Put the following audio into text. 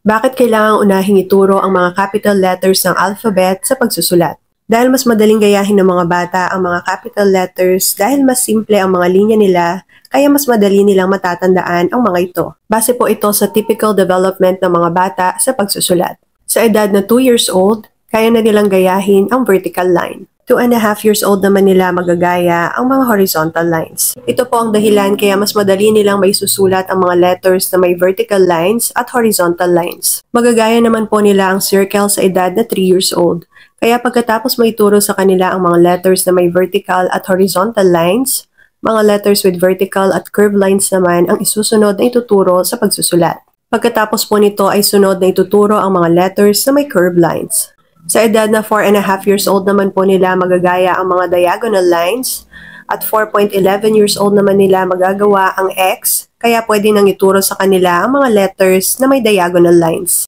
Bakit kailangang unahing ituro ang mga capital letters ng alphabet sa pagsusulat? Dahil mas madaling gayahin ng mga bata ang mga capital letters dahil mas simple ang mga linya nila, kaya mas madali nilang matatandaan ang mga ito. Base po ito sa typical development ng mga bata sa pagsusulat. Sa edad na 2 years old, kaya na nilang gayahin ang vertical line. 2.5 years old naman nila magagaya ang mga horizontal lines. Ito po ang dahilan kaya mas madali nilang may susulat ang mga letters na may vertical lines at horizontal lines. Magagaya naman po nila ang circle sa edad na 3 years old. Kaya pagkatapos maituro sa kanila ang mga letters na may vertical at horizontal lines, mga letters with vertical at curved lines naman ang isusunod na ituturo sa pagsusulat. Pagkatapos po nito ay sunod na ituturo ang mga letters na may curved lines. Sa edad na 4.5 years old naman po nila magagaya ang mga diagonal lines at 4.11 years old naman nila magagawa ang X, kaya pwede nang ituro sa kanila ang mga letters na may diagonal lines.